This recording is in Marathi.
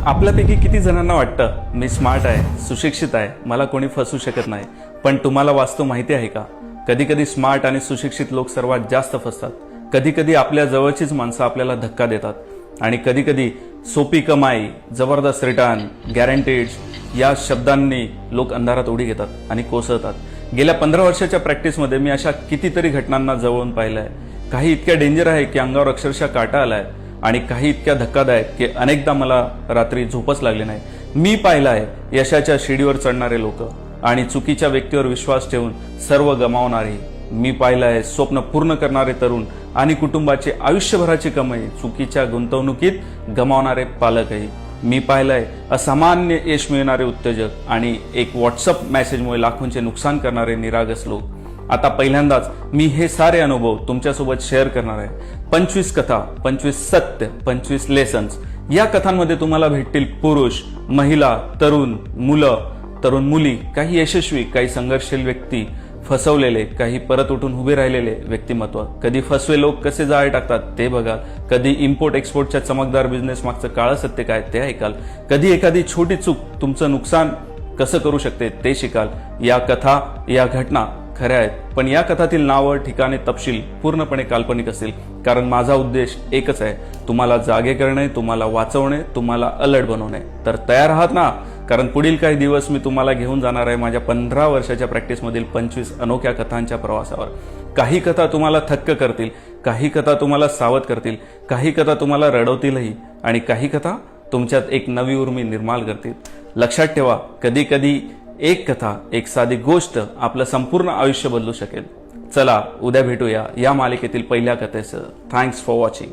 आपल्यापैकी किती जणांना वाटतं मी स्मार्ट आहे, सुशिक्षित आहे, मला कोणी फसवू शकत नाही. पण तुम्हाला वास्तव माहिती आहे का? कधी कधी स्मार्ट आणि सुशिक्षित लोक सर्वात जास्त फसतात. कधी कधी आपल्या जवळचीच माणसं आपल्याला धक्का देतात आणि कधी कधी सोपी कमाई, जबरदस्त रिटर्न, गॅरंटीड या शब्दांनी लोक अंधारात उडी घेतात आणि कोसळतात. गेल्या 15 वर्षाच्या प्रॅक्टिसमध्ये मी अशा कितीतरी घटनांना जवळून पाहिलंय. काही इतक्या डेंजर आहे की अंगावर अक्षरशः काटा आलाय आणि काही इतक्या धक्कादायक की अनेकदा मला रात्री झोपच लागली नाही. मी पाहिलं आहे यशाच्या शिडीवर चढणारे लोक आणि चुकीच्या व्यक्तीवर विश्वास ठेवून सर्व गमावणारे. मी पाहिलं आहे स्वप्न पूर्ण करणारे तरुण आणि कुटुंबाची आयुष्यभराची कमाई चुकीच्या गुंतवणुकीत गमावणारे पालकही. मी पाहिलंय असामान्य यश मिळणारे उद्योजक आणि एक व्हॉट्सअप मेसेजमुळे लाखोंचे नुकसान करणारे निरागस लोक. आता पहिल्यांदाच मी हे सारे अनुभव तुमच्यासोबत शेअर करणार आहे. 25 कथा, 25 सत्य, 25 लेसन्स. या कथांमध्ये तुम्हाला भेटतील पुरुष, महिला, तरुण, मुलं, तरुण मुली, काही यशस्वी, काही संघर्षशील व्यक्ती, फसवलेले, काही परत उठून उभे राहिलेले व्यक्तिमत्व. कधी फसवे लोक कसे जाळे टाकतात ते बघाल. कधी इम्पोर्ट एक्सपोर्टच्या चमकदार बिझनेस मागचं काळं सत्य काय ते ऐकाल. कधी एखादी छोटी चूक तुमचं नुकसान कसं करू शकते ते शिकाल. या कथा, या घटना खऱ्या आहेत, पण या कथातील नावं, ठिकाणे, तपशील पूर्णपणे काल्पनिक असतील. कारण माझा उद्देश एकच आहे, तुम्हाला जागे करणे, तुम्हाला वाचवणे, तुम्हाला अलर्ट बनवणे. तर तयार आहात ना? कारण पुढील काही दिवस मी तुम्हाला घेऊन जाणार आहे माझ्या 15 वर्षाच्या प्रॅक्टिसमधील 25 अनोख्या कथांच्या प्रवासावर. काही कथा तुम्हाला थक्क करतील, काही कथा तुम्हाला सावध करतील, काही कथा तुम्हाला रडवतीलही आणि काही कथा तुमच्यात एक नवी उर्मी निर्माण करतील. लक्षात ठेवा, कधी कधी एक कथा, एक साधी गोष्ट आपलं संपूर्ण आयुष्य बदलू शकेल. चला उद्या भेटूया या मालिकेतील पहिल्या कथेसह. Thanks for watching.